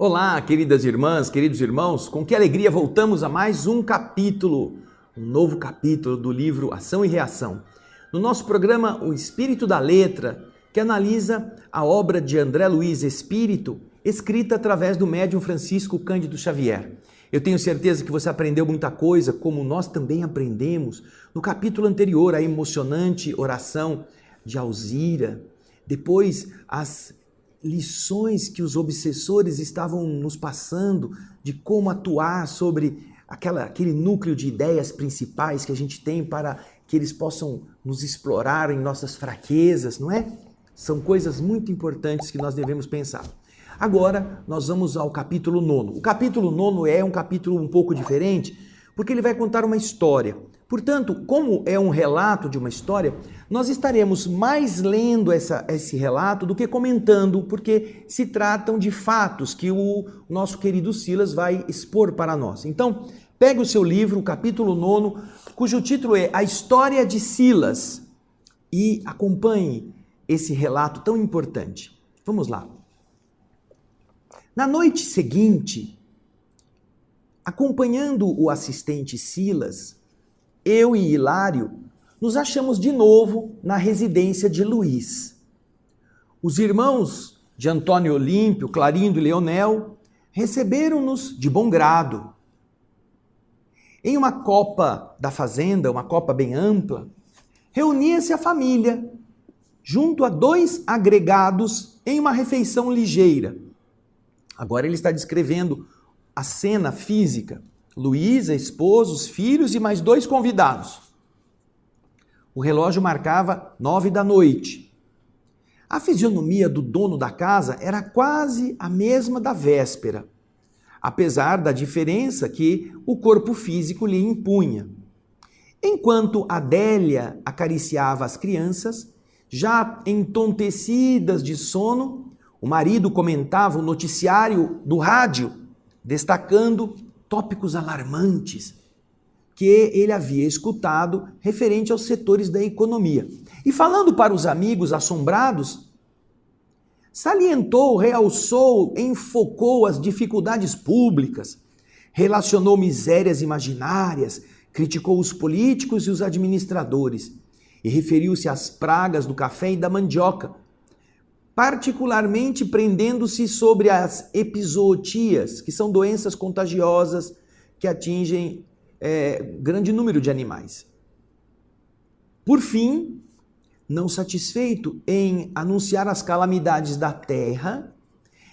Olá, queridas irmãs, queridos irmãos, com que alegria voltamos a mais um novo capítulo do livro Ação e Reação. No nosso programa O Espírito da Letra, que analisa a obra de André Luiz Espírito, escrita através do médium Francisco Cândido Xavier. Eu tenho certeza que você aprendeu muita coisa, como nós também aprendemos no capítulo anterior, a emocionante oração de Alzira, depois as lições que os obsessores estavam nos passando de como atuar sobre aquele núcleo de ideias principais que a gente tem para que eles possam nos explorar em nossas fraquezas, não é? São coisas muito importantes que nós devemos pensar. Agora nós vamos ao capítulo 9. O capítulo 9 é um capítulo um pouco diferente, porque ele vai contar uma história. Portanto, como é um relato de uma história, nós estaremos mais lendo esse relato do que comentando, porque se tratam de fatos que o nosso querido Silas vai expor para nós. Então, pegue o seu livro, o capítulo 9, cujo título é A História de Silas, e acompanhe esse relato tão importante. Vamos lá. Na noite seguinte, acompanhando o assistente Silas, eu e Hilário nos achamos de novo na residência de Luís. Os irmãos de Antônio Olímpio, Clarindo e Leonel receberam-nos de bom grado. Em uma copa da fazenda, uma copa bem ampla, reunia-se a família, junto a 2 agregados em uma refeição ligeira. Agora ele está descrevendo a cena física. Luís, a esposa, os filhos e mais 2 convidados. O relógio marcava 9 da noite. A fisionomia do dono da casa era quase a mesma da véspera, apesar da diferença que o corpo físico lhe impunha. Enquanto Adélia acariciava as crianças, já entontecidas de sono, o marido comentava o noticiário do rádio, destacando tópicos alarmantes que ele havia escutado referente aos setores da economia. E falando para os amigos assombrados, salientou, realçou, enfocou as dificuldades públicas, relacionou misérias imaginárias, criticou os políticos e os administradores e referiu-se às pragas do café e da mandioca, particularmente prendendo-se sobre as epizootias, que são doenças contagiosas que atingem grande número de animais. Por fim, não satisfeito em anunciar as calamidades da terra,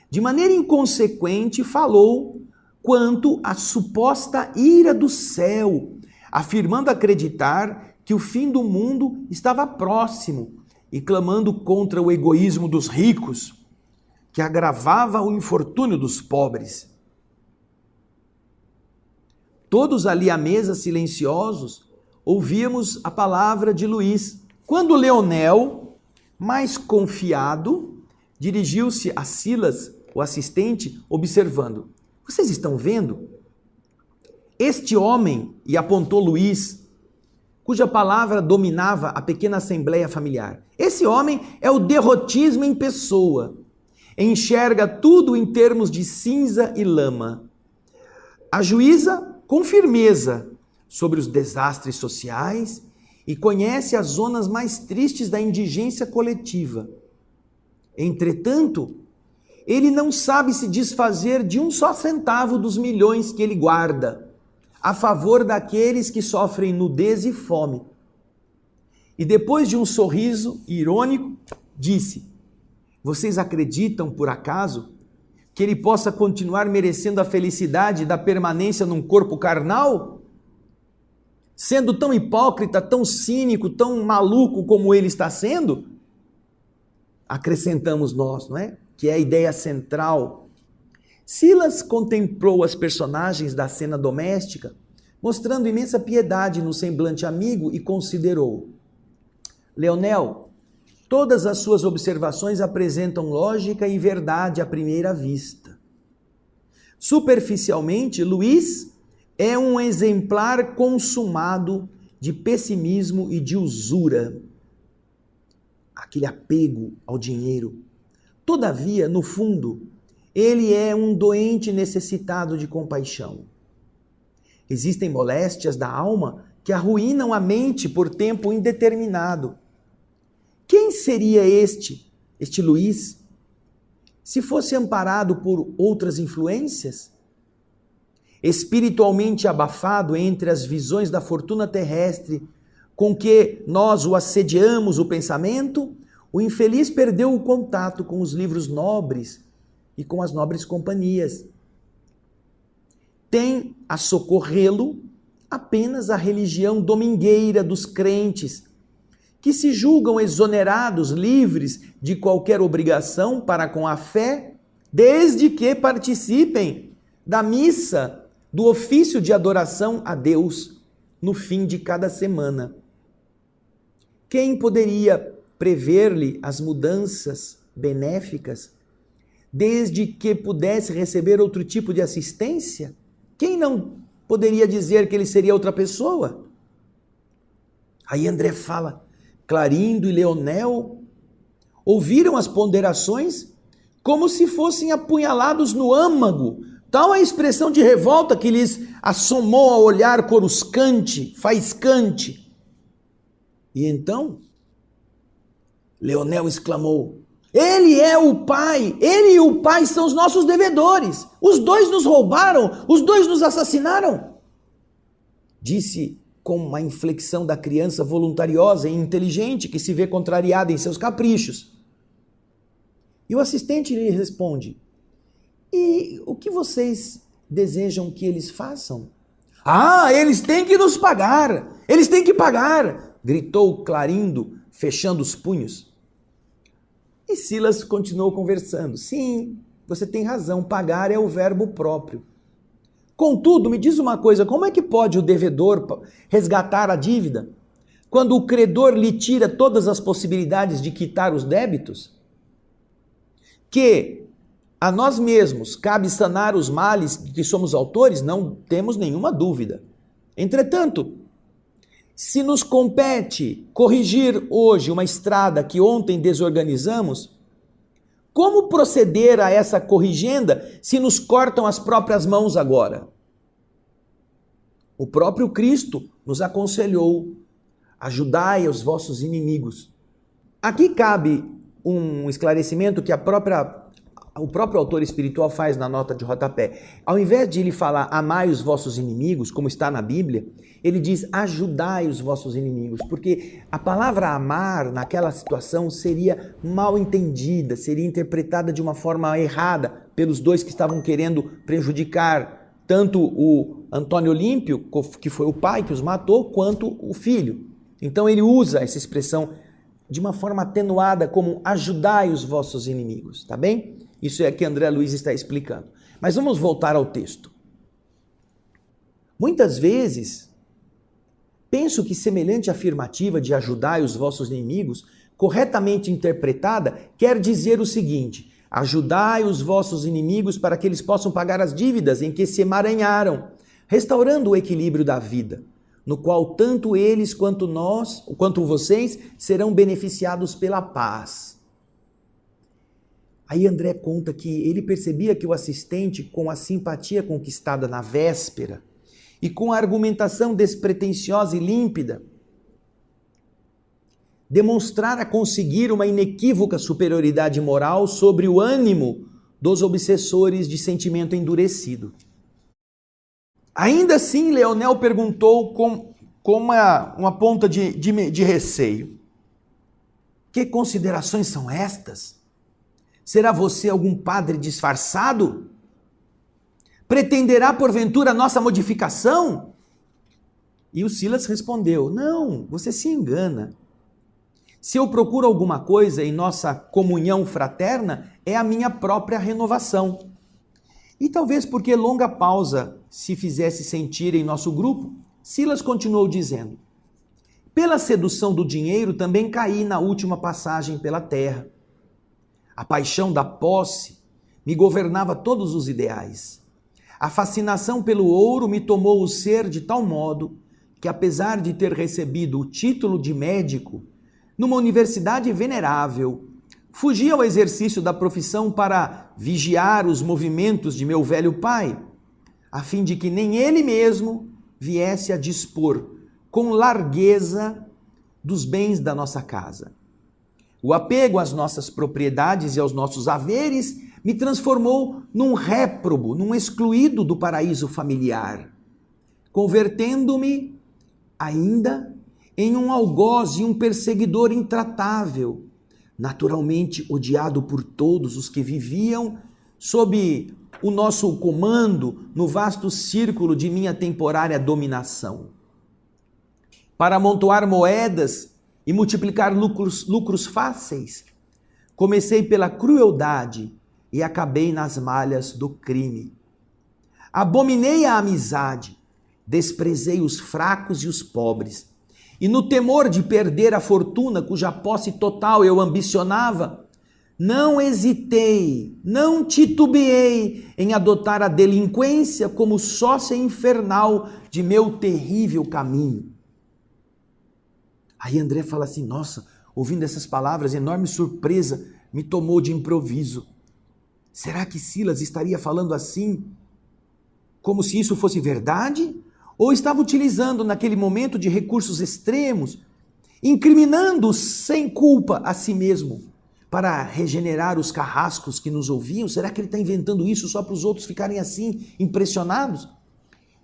de maneira inconsequente falou quanto à suposta ira do céu, afirmando acreditar que o fim do mundo estava próximo, e clamando contra o egoísmo dos ricos, que agravava o infortúnio dos pobres. Todos ali à mesa, silenciosos, ouvíamos a palavra de Luís, quando Leonel, mais confiado, dirigiu-se a Silas, o assistente, observando: "Vocês estão vendo? Este homem", e apontou Luís, cuja palavra dominava a pequena assembleia familiar. Esse homem é o derrotismo em pessoa. Enxerga tudo em termos de cinza e lama. Ajuiza com firmeza sobre os desastres sociais e conhece as zonas mais tristes da indigência coletiva. Entretanto, ele não sabe se desfazer de um só centavo dos milhões que ele guarda a favor daqueles que sofrem nudez e fome. E depois de um sorriso irônico, disse: "Vocês acreditam, por acaso, que ele possa continuar merecendo a felicidade da permanência num corpo carnal? Sendo tão hipócrita, tão cínico, tão maluco como ele está sendo?" Acrescentamos nós, não é? Que é a ideia central. Silas contemplou as personagens da cena doméstica, mostrando imensa piedade no semblante amigo e considerou: "Leonel, todas as suas observações apresentam lógica e verdade à primeira vista. Superficialmente, Luís é um exemplar consumado de pessimismo e de usura, aquele apego ao dinheiro. Todavia, no fundo, Ele é um doente necessitado de compaixão. Existem moléstias da alma que arruinam a mente por tempo indeterminado. Quem seria este Luiz, se fosse amparado por outras influências? Espiritualmente abafado entre as visões da fortuna terrestre com que nós o assediamos o pensamento, o infeliz perdeu o contato com os livros nobres e com as nobres companhias. Tem a socorrê-lo apenas a religião domingueira dos crentes, que se julgam exonerados, livres de qualquer obrigação para com a fé, desde que participem da missa, do ofício de adoração a Deus, no fim de cada semana. Quem poderia prever-lhe as mudanças benéficas, desde que pudesse receber outro tipo de assistência? Quem não poderia dizer que ele seria outra pessoa? Aí André fala, Clarindo e Leonel ouviram as ponderações como se fossem apunhalados no âmago, tal a expressão de revolta que lhes assomou ao olhar coruscante, faiscante. E então, Leonel exclamou, ele é o Pai, ele e o Pai são os nossos devedores, os dois nos roubaram, os dois nos assassinaram. Disse com uma inflexão da criança voluntariosa e inteligente que se vê contrariada em seus caprichos. E o assistente lhe responde, e o que vocês desejam que eles façam? Ah, eles têm que nos pagar, eles têm que pagar, gritou Clarindo, fechando os punhos. E Silas continuou conversando. Sim, você tem razão, pagar é o verbo próprio. Contudo, me diz uma coisa, como é que pode o devedor resgatar a dívida quando o credor lhe tira todas as possibilidades de quitar os débitos? Que a nós mesmos cabe sanar os males de que somos autores, não temos nenhuma dúvida. Entretanto, se nos compete corrigir hoje uma estrada que ontem desorganizamos, como proceder a essa corrigenda se nos cortam as próprias mãos agora? O próprio Cristo nos aconselhou, ajudai os vossos inimigos. Aqui cabe um esclarecimento que o próprio autor espiritual faz na nota de rodapé. Ao invés de ele falar amai os vossos inimigos, como está na Bíblia, ele diz ajudai os vossos inimigos, porque a palavra amar naquela situação seria mal entendida, seria interpretada de uma forma errada pelos dois que estavam querendo prejudicar tanto o Antônio Olímpio, que foi o pai que os matou, quanto o filho. Então ele usa essa expressão de uma forma atenuada como ajudai os vossos inimigos, tá bem? Isso é que André Luiz está explicando. Mas vamos voltar ao texto. Muitas vezes, penso que semelhante afirmativa de ajudai os vossos inimigos, corretamente interpretada, quer dizer o seguinte, ajudai os vossos inimigos para que eles possam pagar as dívidas em que se emaranharam, restaurando o equilíbrio da vida, no qual tanto eles quanto nós, quanto vocês, serão beneficiados pela paz. Aí André conta que ele percebia que o assistente, com a simpatia conquistada na véspera e com a argumentação despretensiosa e límpida, demonstrara conseguir uma inequívoca superioridade moral sobre o ânimo dos obsessores de sentimento endurecido. Ainda assim, Leonel perguntou com uma ponta de receio. Que considerações são estas? Será você algum padre disfarçado? Pretenderá, porventura, nossa modificação? E o Silas respondeu, não, você se engana. Se eu procuro alguma coisa em nossa comunhão fraterna, é a minha própria renovação. E talvez porque longa pausa se fizesse sentir em nosso grupo, Silas continuou dizendo, pela sedução do dinheiro também caí na última passagem pela terra. A paixão da posse me governava todos os ideais. A fascinação pelo ouro me tomou o ser de tal modo que, apesar de ter recebido o título de médico numa universidade venerável, fugi ao exercício da profissão para vigiar os movimentos de meu velho pai, a fim de que nem ele mesmo viesse a dispor com largueza dos bens da nossa casa. O apego às nossas propriedades e aos nossos haveres me transformou num réprobo, num excluído do paraíso familiar, convertendo-me ainda em um algoz e um perseguidor intratável, naturalmente odiado por todos os que viviam sob o nosso comando no vasto círculo de minha temporária dominação. Para amontoar moedas e multiplicar lucros fáceis, comecei pela crueldade e acabei nas malhas do crime. Abominei a amizade, desprezei os fracos e os pobres, e no temor de perder a fortuna cuja posse total eu ambicionava, não hesitei, não titubeei em adotar a delinquência como sócia infernal de meu terrível caminho. Aí André fala assim, nossa, ouvindo essas palavras, enorme surpresa me tomou de improviso. Será que Silas estaria falando assim, como se isso fosse verdade? Ou estava utilizando naquele momento de recursos extremos, incriminando sem culpa a si mesmo, para regenerar os carrascos que nos ouviam? Será que ele está inventando isso só para os outros ficarem assim, impressionados?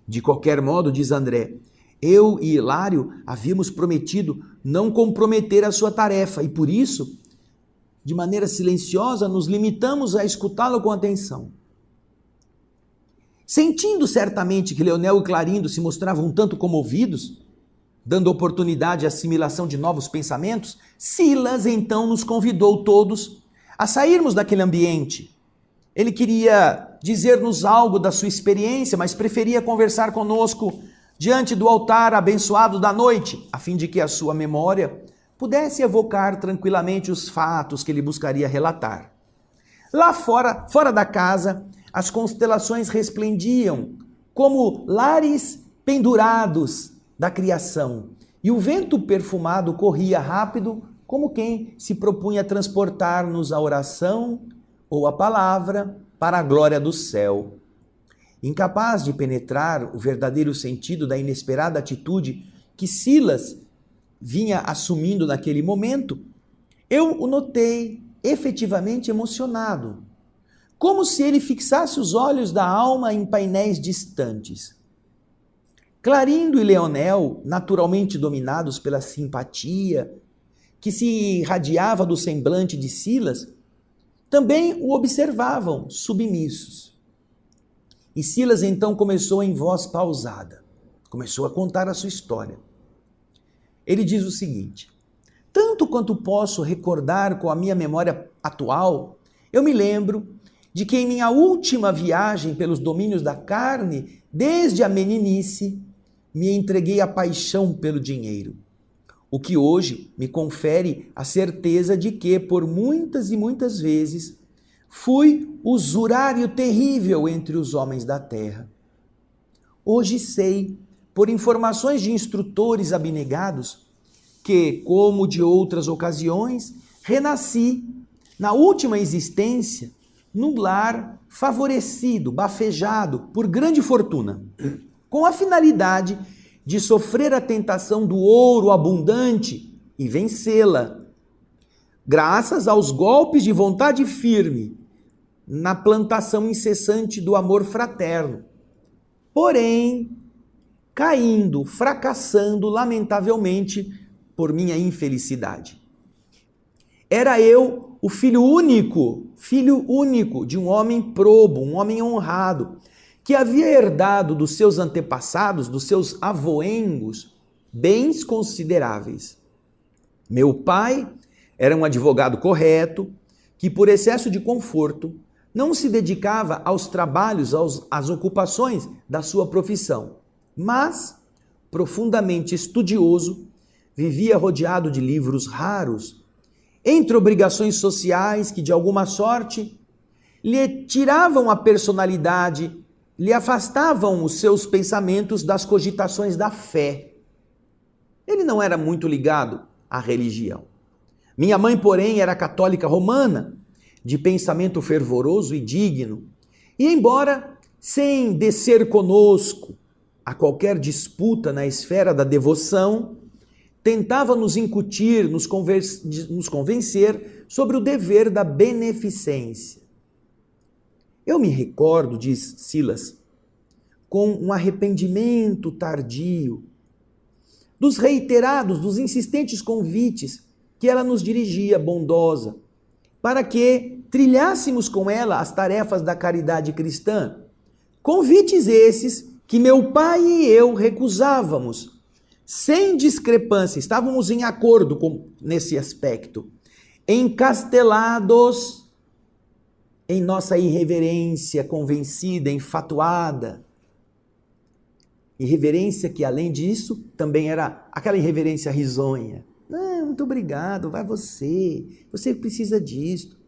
De qualquer modo, diz André, eu e Hilário havíamos prometido não comprometer a sua tarefa e por isso, de maneira silenciosa, nos limitamos a escutá-lo com atenção. Sentindo certamente que Leonel e Clarindo se mostravam um tanto comovidos, dando oportunidade à assimilação de novos pensamentos, Silas então nos convidou todos a sairmos daquele ambiente. Ele queria dizer-nos algo da sua experiência, mas preferia conversar conosco diante do altar abençoado da noite, a fim de que a sua memória pudesse evocar tranquilamente os fatos que ele buscaria relatar. Lá fora da casa, as constelações resplendiam como lares pendurados da criação, e o vento perfumado corria rápido como quem se propunha transportar-nos a oração ou a palavra para a glória do céu. Incapaz de penetrar o verdadeiro sentido da inesperada atitude que Silas vinha assumindo naquele momento, eu o notei efetivamente emocionado, como se ele fixasse os olhos da alma em painéis distantes. Clarindo e Leonel, naturalmente dominados pela simpatia que se irradiava do semblante de Silas, também o observavam submissos. E Silas então começou em voz pausada, começou a contar a sua história. Ele diz o seguinte: tanto quanto posso recordar com a minha memória atual, eu me lembro de que em minha última viagem pelos domínios da carne, desde a meninice, me entreguei à paixão pelo dinheiro, o que hoje me confere a certeza de que, por muitas e muitas vezes, fui usurário terrível entre os homens da terra. Hoje sei, por informações de instrutores abnegados, que, como de outras ocasiões, renasci na última existência num lar favorecido, bafejado por grande fortuna, com a finalidade de sofrer a tentação do ouro abundante e vencê-la, graças aos golpes de vontade firme na plantação incessante do amor fraterno, porém caindo, fracassando lamentavelmente por minha infelicidade. Era eu o filho único de um homem probo, um homem honrado, que havia herdado dos seus antepassados, dos seus avoengos, bens consideráveis. Meu pai era um advogado correto, que por excesso de conforto não se dedicava aos trabalhos, às ocupações da sua profissão, mas, profundamente estudioso, vivia rodeado de livros raros, entre obrigações sociais que, de alguma sorte, lhe tiravam a personalidade, lhe afastavam os seus pensamentos das cogitações da fé. Ele não era muito ligado à religião, Minha mãe, porém, era católica romana, de pensamento fervoroso e digno. E embora, sem descer conosco a qualquer disputa na esfera da devoção, tentava nos incutir, nos convencer sobre o dever da beneficência. Eu me recordo, diz Silas, com um arrependimento tardio, dos reiterados, dos insistentes convites que ela nos dirigia, bondosa, para que trilhássemos com ela as tarefas da caridade cristã. Convites esses que meu pai e eu recusávamos, sem discrepância, estávamos em acordo nesse aspecto, encastelados em nossa irreverência convencida, enfatuada. Irreverência que, além disso, também era aquela irreverência risonha. Não, muito obrigado, vai você precisa disso.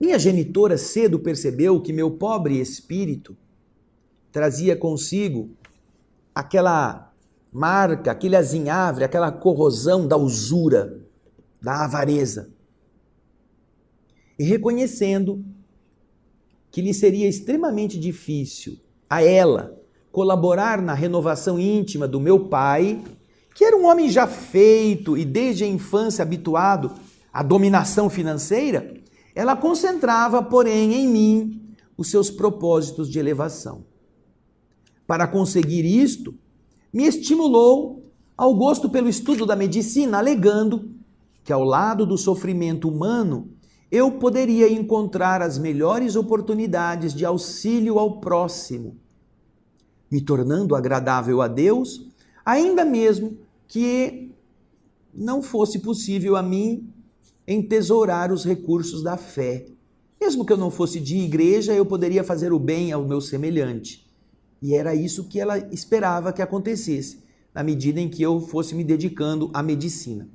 Minha genitora cedo percebeu que meu pobre espírito trazia consigo aquela marca, aquele azinhavre, aquela corrosão da usura, da avareza. E reconhecendo que lhe seria extremamente difícil a ela colaborar na renovação íntima do meu pai, que era um homem já feito e desde a infância habituado à dominação financeira, ela concentrava, porém, em mim os seus propósitos de elevação. Para conseguir isto, me estimulou ao gosto pelo estudo da medicina, alegando que ao lado do sofrimento humano eu poderia encontrar as melhores oportunidades de auxílio ao próximo, me tornando agradável a Deus, ainda mesmo que não fosse possível a mim entesourar os recursos da fé. Mesmo que eu não fosse de igreja, eu poderia fazer o bem ao meu semelhante. E era isso que ela esperava que acontecesse, na medida em que eu fosse me dedicando à medicina.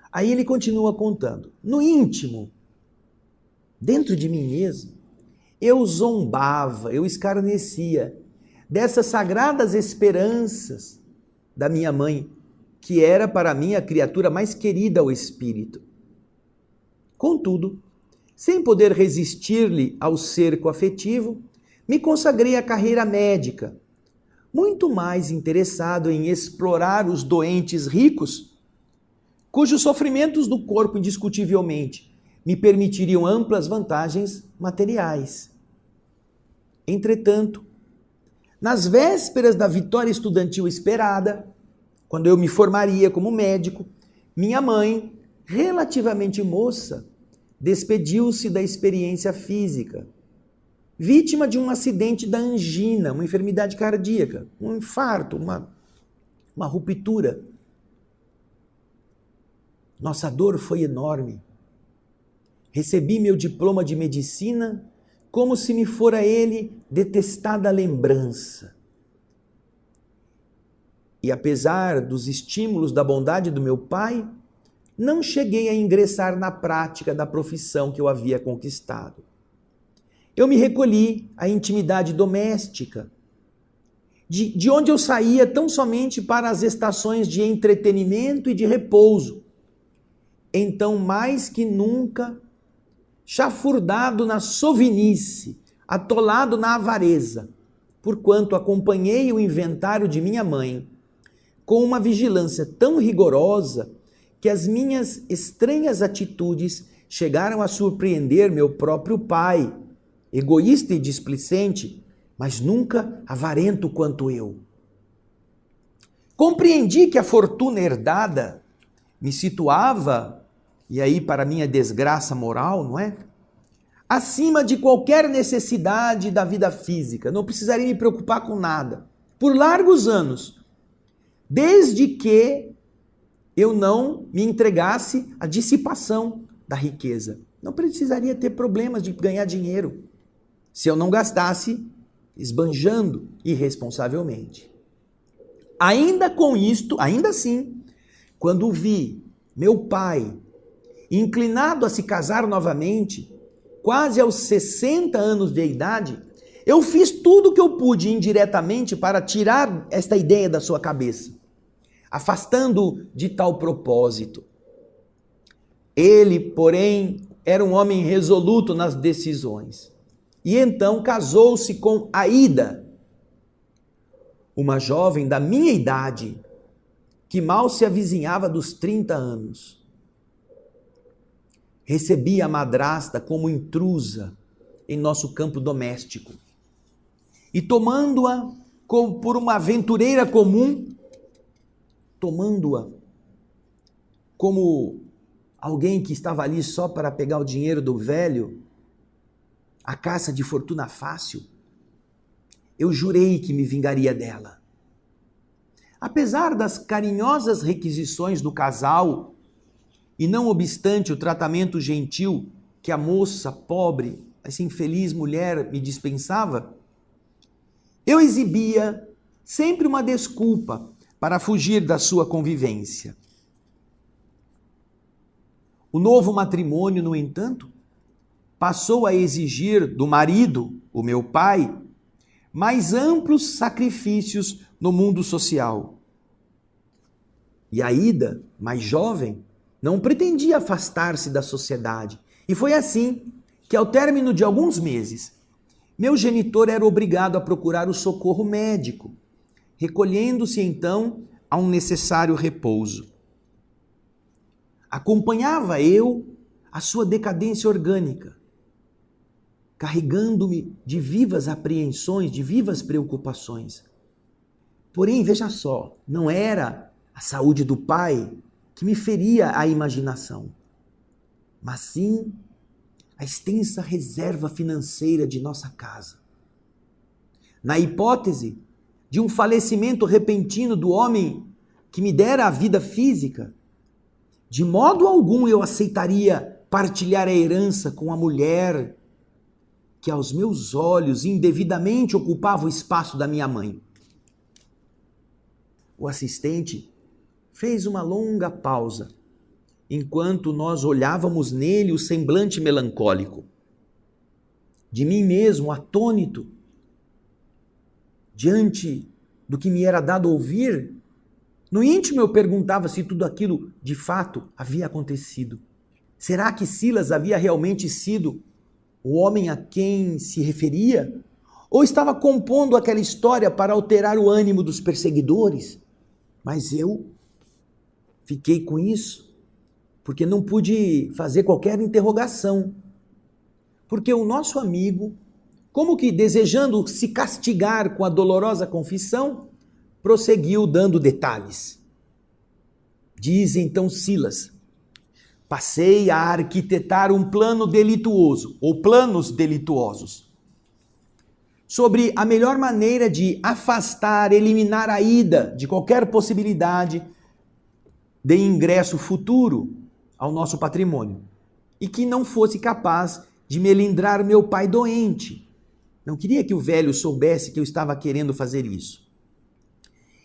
Aí ele continua contando. No íntimo, dentro de mim mesmo, eu zombava, eu escarnecia dessas sagradas esperanças da minha mãe, que era para mim a criatura mais querida ao espírito. Contudo, sem poder resistir-lhe ao cerco afetivo, me consagrei à carreira médica, muito mais interessado em explorar os doentes ricos, cujos sofrimentos do corpo indiscutivelmente me permitiriam amplas vantagens materiais. Entretanto, nas vésperas da vitória estudantil esperada, quando eu me formaria como médico, minha mãe, relativamente moça, despediu-se da experiência física, vítima de um acidente da angina, uma enfermidade cardíaca, um infarto, uma ruptura. Nossa dor foi enorme. Recebi meu diploma de medicina como se me fora ele detestada lembrança. E apesar dos estímulos da bondade do meu pai, não cheguei a ingressar na prática da profissão que eu havia conquistado. Eu me recolhi à intimidade doméstica, de onde eu saía tão somente para as estações de entretenimento e de repouso. Então, mais que nunca, chafurdado na sovinice, atolado na avareza, porquanto acompanhei o inventário de minha mãe com uma vigilância tão rigorosa que as minhas estranhas atitudes chegaram a surpreender meu próprio pai, egoísta e displicente, mas nunca avarento quanto eu. Compreendi que a fortuna herdada me situava, e aí para minha desgraça moral, não é? Acima de qualquer necessidade da vida física, não precisaria me preocupar com nada, por largos anos, desde que eu não me entregasse à dissipação da riqueza. Não precisaria ter problemas de ganhar dinheiro, se eu não gastasse esbanjando irresponsavelmente. Ainda com isto, ainda assim, quando vi meu pai inclinado a se casar novamente, quase aos 60 anos de idade, eu fiz tudo o que eu pude indiretamente para tirar esta ideia da sua cabeça, afastando-o de tal propósito. Ele, porém, era um homem resoluto nas decisões. E então casou-se com Aída, uma jovem da minha idade, que mal se avizinhava dos 30 anos. Recebia a madrasta como intrusa em nosso campo doméstico. E tomando-a por uma aventureira comum, tomando-a como alguém que estava ali só para pegar o dinheiro do velho, a caça de fortuna fácil, eu jurei que me vingaria dela. Apesar das carinhosas requisições do casal, e não obstante o tratamento gentil que a moça pobre, essa infeliz mulher, me dispensava, eu exibia sempre uma desculpa para fugir da sua convivência. O novo matrimônio, no entanto, passou a exigir do marido, o meu pai, mais amplos sacrifícios no mundo social. E Aída, mais jovem, não pretendia afastar-se da sociedade. E foi assim que, ao término de alguns meses, meu genitor era obrigado a procurar o socorro médico, recolhendo-se então a um necessário repouso. Acompanhava eu a sua decadência orgânica, carregando-me de vivas apreensões, de vivas preocupações. Porém, veja só, não era a saúde do pai que me feria a imaginação, mas sim a extensa reserva financeira de nossa casa. Na hipótese de um falecimento repentino do homem que me dera a vida física, de modo algum eu aceitaria partilhar a herança com a mulher que aos meus olhos indevidamente ocupava o espaço da minha mãe. O assistente fez uma longa pausa, enquanto nós olhávamos nele o semblante melancólico. De mim mesmo, atônito, diante do que me era dado ouvir, no íntimo eu perguntava se tudo aquilo de fato havia acontecido. Será que Silas havia realmente sido o homem a quem se referia? Ou estava compondo aquela história para alterar o ânimo dos perseguidores? Mas eu fiquei com isso, porque não pude fazer qualquer interrogação. Porque o nosso amigo, como que desejando se castigar com a dolorosa confissão, prosseguiu dando detalhes. Diz então Silas: passei a arquitetar um plano delituoso, ou planos delituosos, sobre a melhor maneira de afastar, eliminar Aída de qualquer possibilidade de ingresso futuro ao nosso patrimônio, e que não fosse capaz de melindrar meu pai doente. Não queria que o velho soubesse que eu estava querendo fazer isso.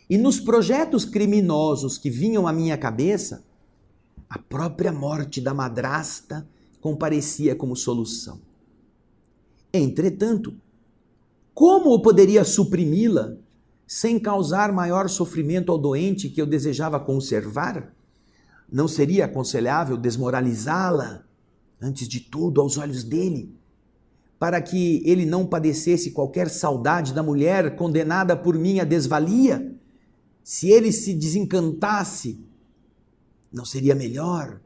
E nos projetos criminosos que vinham à minha cabeça, a própria morte da madrasta comparecia como solução. Entretanto, como eu poderia suprimi-la sem causar maior sofrimento ao doente que eu desejava conservar? Não seria aconselhável desmoralizá-la, antes de tudo, aos olhos dele, para que ele não padecesse qualquer saudade da mulher condenada por minha desvalia? Se ele se desencantasse, não seria melhor?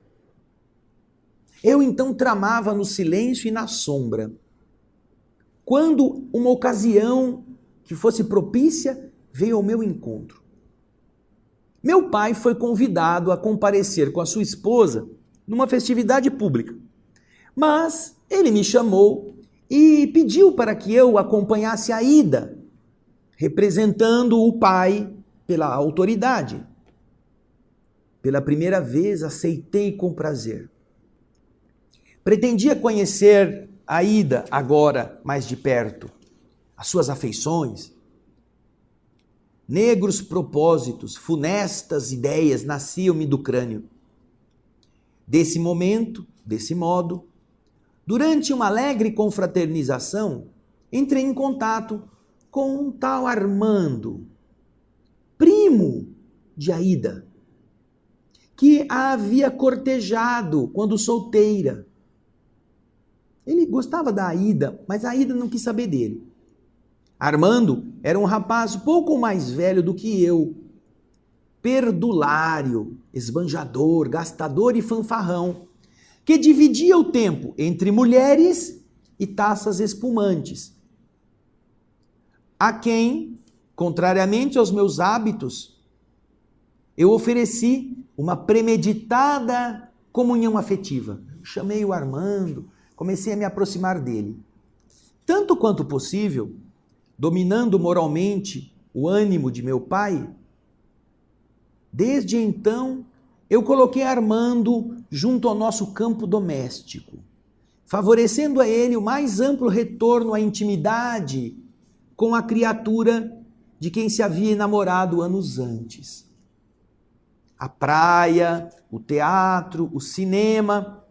Eu então tramava no silêncio e na sombra, quando uma ocasião que fosse propícia veio ao meu encontro. Meu pai foi convidado a comparecer com a sua esposa numa festividade pública, mas ele me chamou e pediu para que eu acompanhasse a ida, representando o pai pela autoridade. Pela primeira vez aceitei com prazer. Pretendia conhecer Aída agora mais de perto, as suas afeições. Negros propósitos, funestas ideias nasciam-me do crânio. Desse modo, durante uma alegre confraternização, entrei em contato com um tal Armando, primo de Aída, que a havia cortejado quando solteira. Ele gostava da Aida, mas a Aida não quis saber dele. Armando era um rapaz pouco mais velho do que eu, perdulário, esbanjador, gastador e fanfarrão, que dividia o tempo entre mulheres e taças espumantes, a quem, contrariamente aos meus hábitos, eu ofereci uma premeditada comunhão afetiva. Chamei o Armando, comecei a me aproximar dele. Tanto quanto possível, dominando moralmente o ânimo de meu pai, desde então eu coloquei Armando junto ao nosso campo doméstico, favorecendo a ele o mais amplo retorno à intimidade com a criatura de quem se havia enamorado anos antes. A praia, o teatro, o cinema,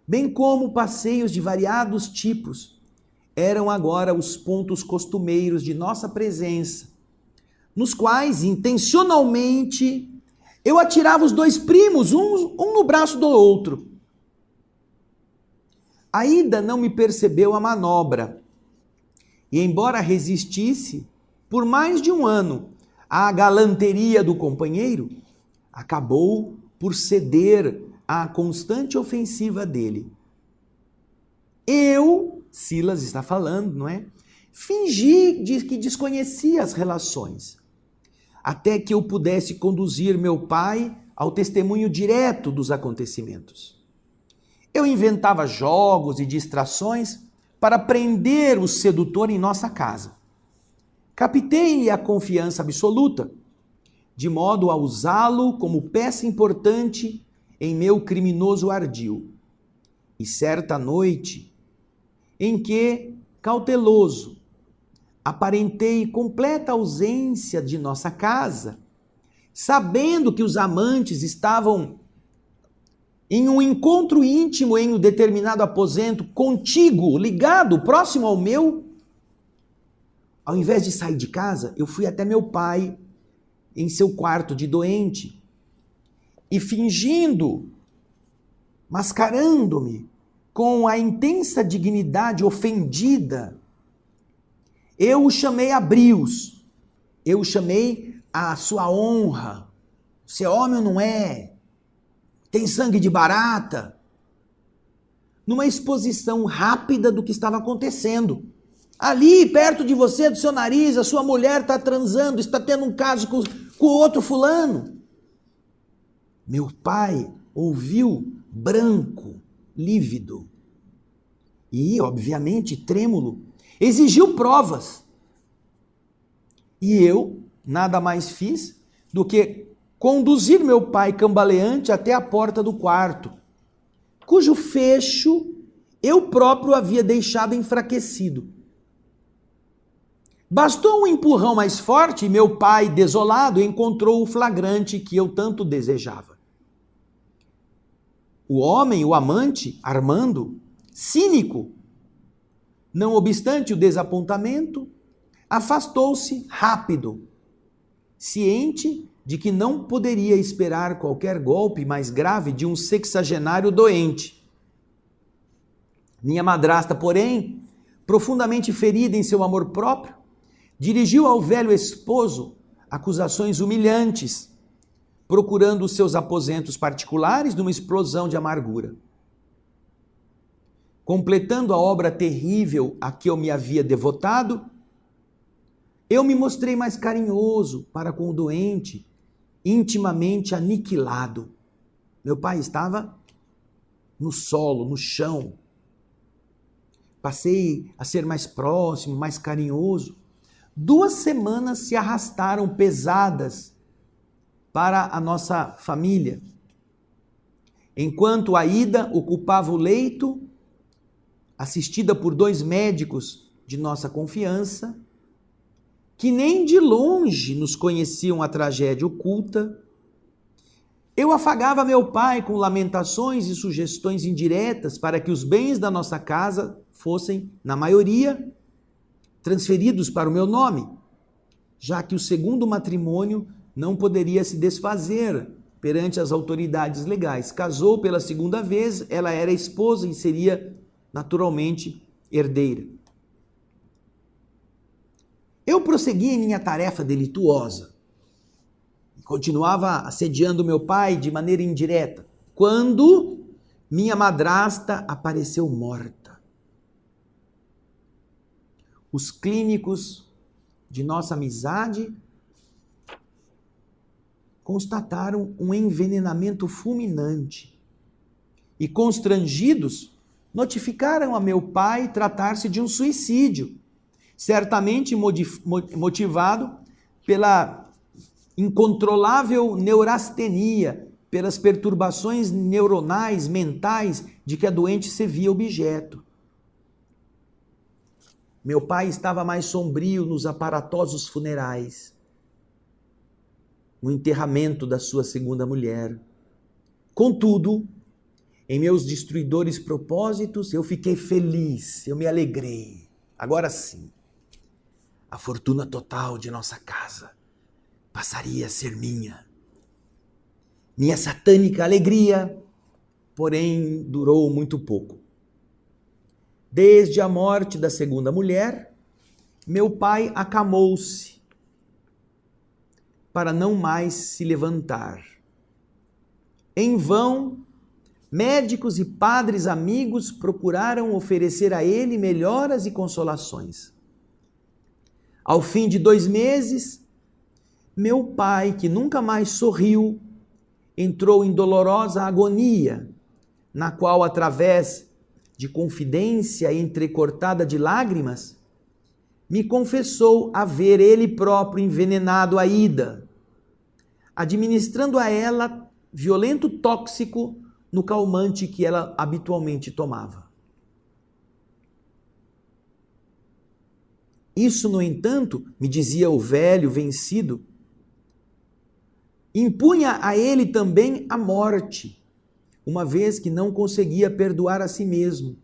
bem como passeios de variados tipos, eram agora os pontos costumeiros de nossa presença, nos quais, intencionalmente, eu atirava os dois primos, um no braço do outro. Aida não me percebeu a manobra, e embora resistisse por mais de um ano à galanteria do companheiro, acabou por ceder à constante ofensiva dele. Eu, Silas está falando, não é? Fingi que desconhecia as relações, até que eu pudesse conduzir meu pai ao testemunho direto dos acontecimentos. Eu inventava jogos e distrações para prender o sedutor em nossa casa. Captei-lhe a confiança absoluta, de modo a usá-lo como peça importante em meu criminoso ardil. E certa noite, em que, cauteloso, aparentei completa ausência de nossa casa, sabendo que os amantes estavam em um encontro íntimo em um determinado aposento, contíguo, ligado, próximo ao meu, ao invés de sair de casa, eu fui até meu pai, em seu quarto de doente, e fingindo, mascarando-me com a intensa dignidade ofendida, eu o chamei a brios, eu o chamei a sua honra. Você é homem ou não é? Tem sangue de barata? Numa exposição rápida do que estava acontecendo. Ali, perto de você, do seu nariz, a sua mulher está transando, está tendo um caso com o outro fulano. Meu pai ouviu branco, lívido e, obviamente, trêmulo. Exigiu provas. E eu nada mais fiz do que conduzir meu pai cambaleante até a porta do quarto, cujo fecho eu próprio havia deixado enfraquecido. Bastou um empurrão mais forte e meu pai, desolado, encontrou o flagrante que eu tanto desejava. O homem, o amante, Armando, cínico, não obstante o desapontamento, afastou-se rápido, ciente de que não poderia esperar qualquer golpe mais grave de um sexagenário doente. Minha madrasta, porém, profundamente ferida em seu amor próprio, dirigiu ao velho esposo acusações humilhantes, procurando os seus aposentos particulares numa explosão de amargura. Completando a obra terrível a que eu me havia devotado, eu me mostrei mais carinhoso para com o doente, intimamente aniquilado. Meu pai estava no solo, no chão. Passei a ser mais próximo, mais carinhoso. 2 semanas se arrastaram pesadas para a nossa família. Enquanto Aida ocupava o leito, assistida por 2 médicos de nossa confiança, que nem de longe nos conheciam a tragédia oculta, eu afagava meu pai com lamentações e sugestões indiretas para que os bens da nossa casa fossem, na maioria, transferidos para o meu nome, já que o segundo matrimônio não poderia se desfazer perante as autoridades legais. Casou pela segunda vez, ela era esposa e seria naturalmente herdeira. Eu prossegui em minha tarefa delituosa. Continuava assediando meu pai de maneira indireta, quando minha madrasta apareceu morta. Os clínicos de nossa amizade constataram um envenenamento fulminante e, constrangidos, notificaram a meu pai tratar-se de um suicídio, certamente motivado pela incontrolável neurastenia, pelas perturbações neuronais, mentais, de que a doente se via objeto. Meu pai estava mais sombrio nos aparatosos funerais, no enterramento da sua segunda mulher. Contudo, em meus destruidores propósitos, eu fiquei feliz, eu me alegrei. Agora sim, a fortuna total de nossa casa passaria a ser minha. Minha satânica alegria, porém, durou muito pouco. Desde a morte da segunda mulher, meu pai acamou-se para não mais se levantar. Em vão, médicos e padres amigos procuraram oferecer a ele melhoras e consolações. Ao fim de 2 meses, meu pai, que nunca mais sorriu, entrou em dolorosa agonia, na qual, através de confidência entrecortada de lágrimas, me confessou haver ele próprio envenenado a Ida, administrando a ela violento tóxico no calmante que ela habitualmente tomava. Isso, no entanto, me dizia o velho vencido, impunha a ele também a morte, uma vez que não conseguia perdoar a si mesmo,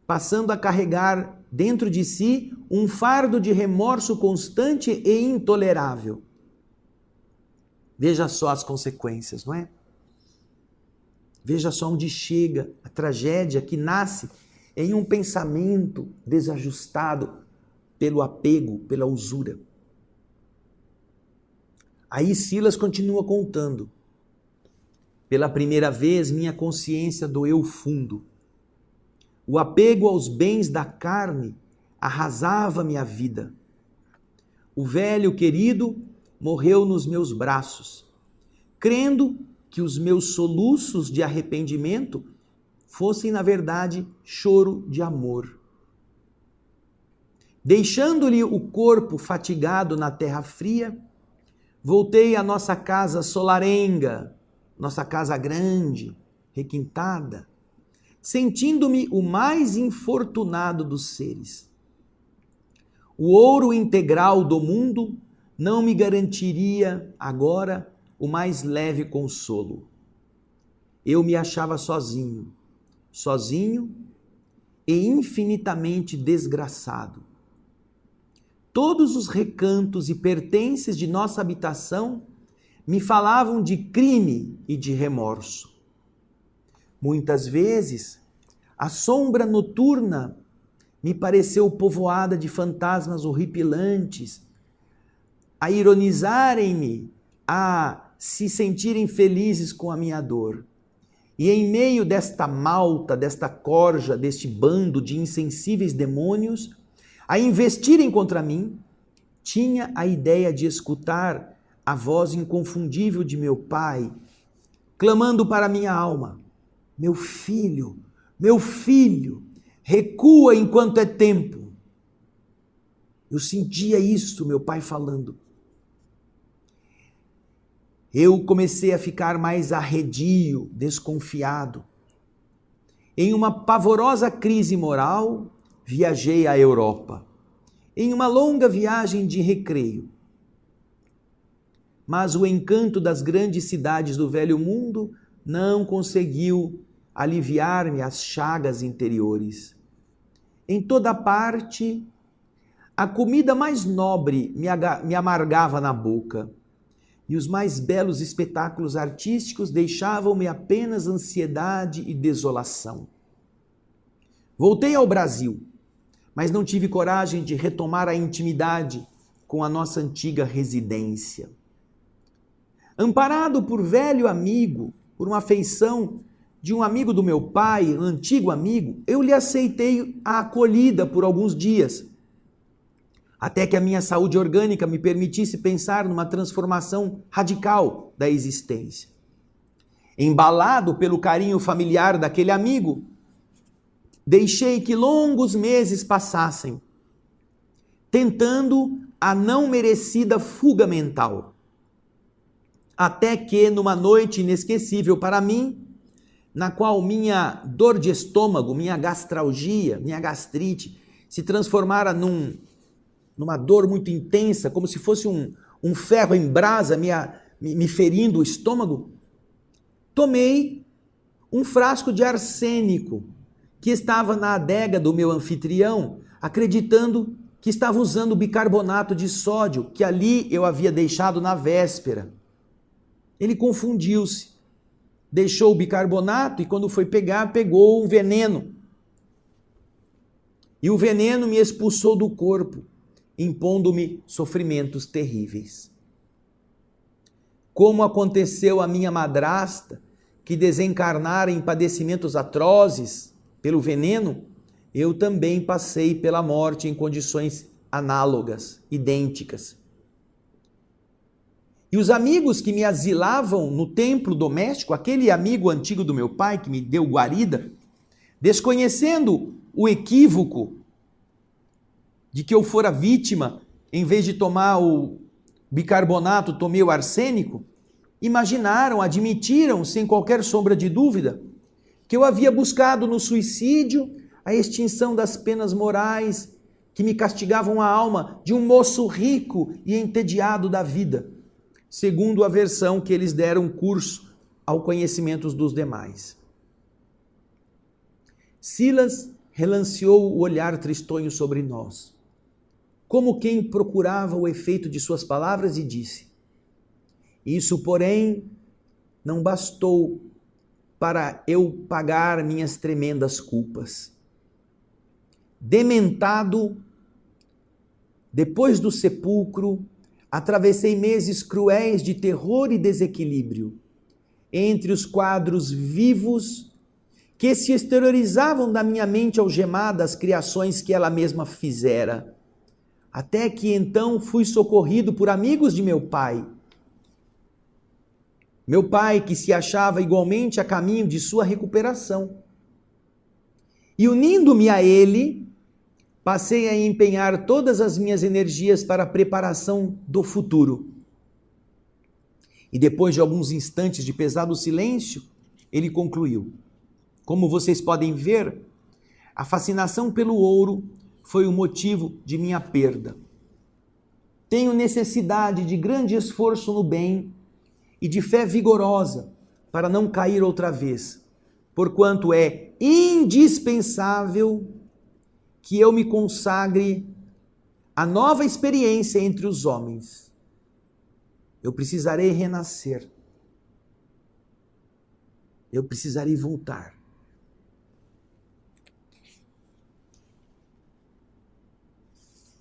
passando a carregar dentro de si um fardo de remorso constante e intolerável. Veja só as consequências, não é? Veja só onde chega a tragédia que nasce em um pensamento desajustado pelo apego, pela usura. Aí Silas continua contando. Pela primeira vez, minha consciência doeu fundo. O apego aos bens da carne arrasava minha vida. O velho querido morreu nos meus braços, crendo que os meus soluços de arrependimento fossem, na verdade, choro de amor. Deixando-lhe o corpo fatigado na terra fria, voltei à nossa casa solarenga, nossa casa grande, requintada, sentindo-me o mais infortunado dos seres. O ouro integral do mundo não me garantiria agora o mais leve consolo. Eu me achava sozinho e infinitamente desgraçado. Todos os recantos e pertences de nossa habitação me falavam de crime e de remorso. Muitas vezes, a sombra noturna me pareceu povoada de fantasmas horripilantes, a ironizarem-me, a se sentirem felizes com a minha dor. E em meio desta malta, desta corja, deste bando de insensíveis demônios, a investirem contra mim, tinha a ideia de escutar a voz inconfundível de meu pai, clamando para minha alma: meu filho, recua enquanto é tempo. Eu sentia isso, meu pai falando. Eu comecei a ficar mais arredio, desconfiado. Em uma pavorosa crise moral, viajei à Europa, em uma longa viagem de recreio. Mas o encanto das grandes cidades do velho mundo não conseguiu aliviar-me as chagas interiores. Em toda parte, a comida mais nobre me amargava na boca. e os mais belos espetáculos artísticos deixavam-me apenas ansiedade e desolação. Voltei ao Brasil, mas não tive coragem de retomar a intimidade com a nossa antiga residência. Amparado por velho amigo, por uma afeição de um amigo do meu pai, um antigo amigo, eu lhe aceitei a acolhida por alguns dias, até que a minha saúde orgânica me permitisse pensar numa transformação radical da existência. Embalado pelo carinho familiar daquele amigo, deixei que longos meses passassem, tentando a não merecida fuga mental. Até que, numa noite inesquecível para mim, na qual minha dor de estômago, minha gastralgia, minha gastrite, se transformara numa dor muito intensa, como se fosse um ferro em brasa me ferindo o estômago, tomei um frasco de arsênico que estava na adega do meu anfitrião, acreditando que estava usando bicarbonato de sódio, que ali eu havia deixado na véspera. Ele confundiu-se, deixou o bicarbonato e quando foi pegar, pegou um veneno. E o veneno me expulsou do corpo, impondo-me sofrimentos terríveis. Como aconteceu à minha madrasta, que desencarnara em padecimentos atrozes pelo veneno, eu também passei pela morte em condições análogas, idênticas. E os amigos que me asilavam no templo doméstico, aquele amigo antigo do meu pai que me deu guarida, desconhecendo o equívoco de que eu fora vítima, em vez de tomar o bicarbonato, tomei o arsênico, imaginaram, admitiram, sem qualquer sombra de dúvida, que eu havia buscado no suicídio a extinção das penas morais que me castigavam a alma de um moço rico e entediado da vida, segundo a versão que eles deram curso ao conhecimento dos demais. Silas relanceou o olhar tristonho sobre nós, como quem procurava o efeito de suas palavras, e disse: isso, porém, não bastou para eu pagar minhas tremendas culpas. Dementado, depois do sepulcro, atravessei meses cruéis de terror e desequilíbrio, entre os quadros vivos que se exteriorizavam da minha mente algemada as criações que ela mesma fizera, até que então fui socorrido por amigos de meu pai. Meu pai, que se achava igualmente a caminho de sua recuperação. E unindo-me a ele, passei a empenhar todas as minhas energias para a preparação do futuro. E depois de alguns instantes de pesado silêncio, ele concluiu: como vocês podem ver, a fascinação pelo ouro foi o motivo de minha perda. Tenho necessidade de grande esforço no bem e de fé vigorosa para não cair outra vez, porquanto é indispensável que eu me consagre à nova experiência entre os homens. Eu precisarei renascer. Eu precisarei voltar.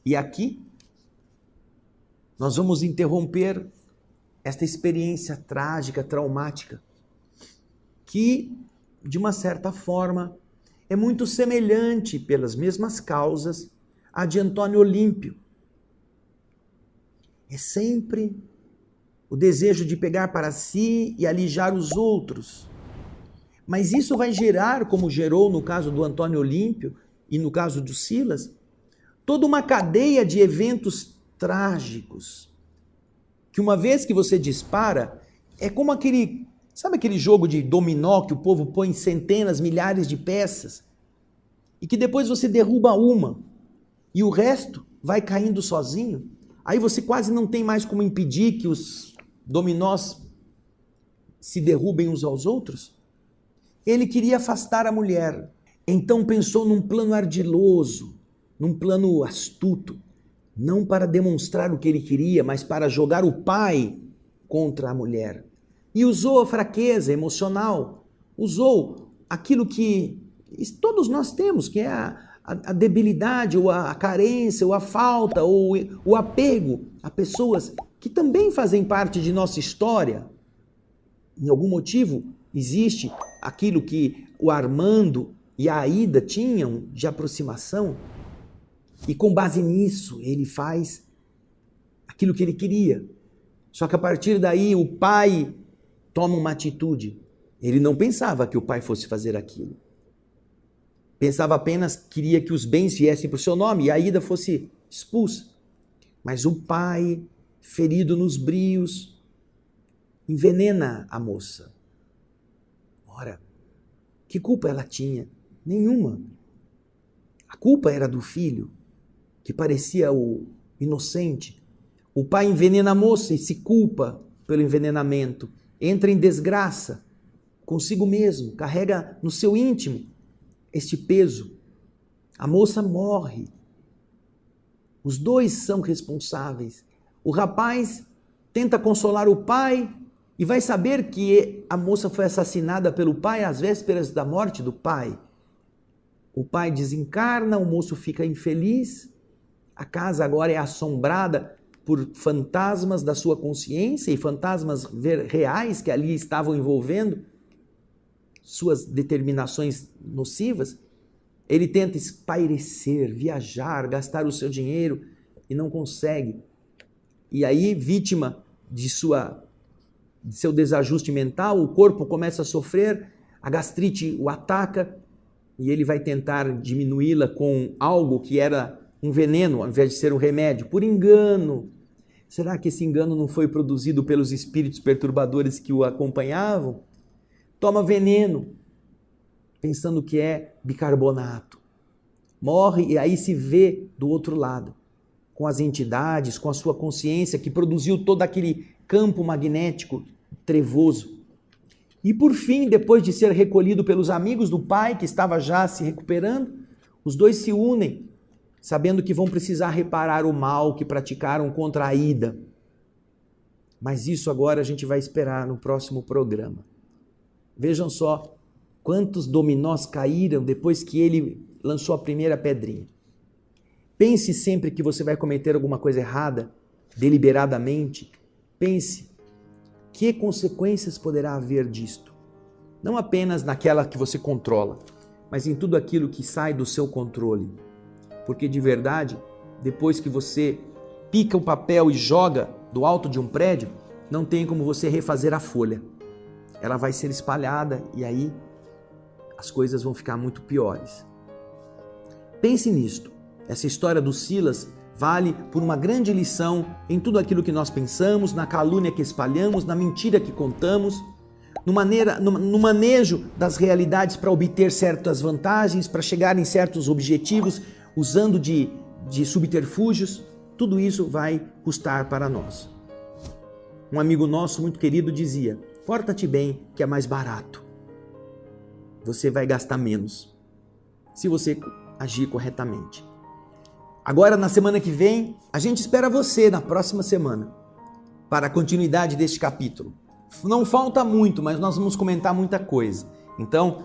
E aqui, nós vamos interromper esta experiência trágica, traumática, que, de uma certa forma, é muito semelhante, pelas mesmas causas, à de Antônio Olímpio. É sempre o desejo de pegar para si e alijar os outros. Mas isso vai gerar, como gerou no caso do Antônio Olímpio e no caso do Silas, toda uma cadeia de eventos trágicos, que uma vez que você dispara, é como sabe aquele jogo de dominó que o povo põe centenas, milhares de peças, e que depois você derruba uma, e o resto vai caindo sozinho? Aí você quase não tem mais como impedir que os dominós se derrubem uns aos outros. Ele queria afastar a mulher, então pensou num plano ardiloso, num plano astuto, não para demonstrar o que ele queria, mas para jogar o pai contra a mulher. E usou a fraqueza emocional, usou aquilo que todos nós temos, que é a debilidade, ou a carência, ou a falta, ou o apego a pessoas que também fazem parte de nossa história. Em algum motivo, existe aquilo que o Armando e a Aida tinham de aproximação, e com base nisso, ele faz aquilo que ele queria. Só que a partir daí, o pai toma uma atitude. Ele não pensava que o pai fosse fazer aquilo. Pensava apenas que queria que os bens viessem para o seu nome e a Aida fosse expulsa. Mas o pai, ferido nos brios, envenena a moça. Ora, que culpa ela tinha? Nenhuma. A culpa era do filho, que parecia o inocente. O pai envenena a moça e se culpa pelo envenenamento. Entra em desgraça consigo mesmo, carrega no seu íntimo este peso. A moça morre. Os dois são responsáveis. O rapaz tenta consolar o pai e vai saber que a moça foi assassinada pelo pai às vésperas da morte do pai. O pai desencarna, o moço fica infeliz, a casa agora é assombrada por fantasmas da sua consciência e fantasmas reais que ali estavam envolvendo suas determinações nocivas. Ele tenta espairecer, viajar, gastar o seu dinheiro e não consegue. E aí, vítima de seu desajuste mental, o corpo começa a sofrer, a gastrite o ataca e ele vai tentar diminuí-la com algo que era um veneno, ao invés de ser um remédio, por engano. Será que esse engano não foi produzido pelos espíritos perturbadores que o acompanhavam? Toma veneno, pensando que é bicarbonato. Morre e aí se vê do outro lado, com as entidades, com a sua consciência que produziu todo aquele campo magnético trevoso. E por fim, depois de ser recolhido pelos amigos do pai, que estava já se recuperando, os dois se unem, sabendo que vão precisar reparar o mal que praticaram contra a Aida. Mas isso agora a gente vai esperar no próximo programa. Vejam só quantos dominós caíram depois que ele lançou a primeira pedrinha. Pense sempre que você vai cometer alguma coisa errada, deliberadamente. Pense, que consequências poderá haver disto? Não apenas naquela que você controla, mas em tudo aquilo que sai do seu controle. Porque de verdade, depois que você pica o papel e joga do alto de um prédio, não tem como você refazer a folha. Ela vai ser espalhada e aí as coisas vão ficar muito piores. Pense nisto. Essa história do Silas vale por uma grande lição em tudo aquilo que nós pensamos, na calúnia que espalhamos, na mentira que contamos, no manejo das realidades para obter certas vantagens, para chegar em certos objetivos, usando de subterfúgios. Tudo isso vai custar para nós. Um amigo nosso muito querido dizia: porta-te bem, que é mais barato. Você vai gastar menos, se você agir corretamente. Agora, na semana que vem, a gente espera você na próxima semana para a continuidade deste capítulo. Não falta muito, mas nós vamos comentar muita coisa. Então,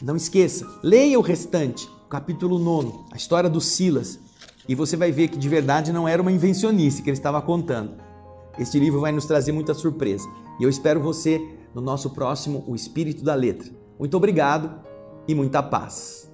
não esqueça, leia o restante, o capítulo 9, a história do Silas, e você vai ver que de verdade não era uma invencionice que ele estava contando. Este livro vai nos trazer muita surpresa. E eu espero você no nosso próximo O Espírito da Letra. Muito obrigado e muita paz.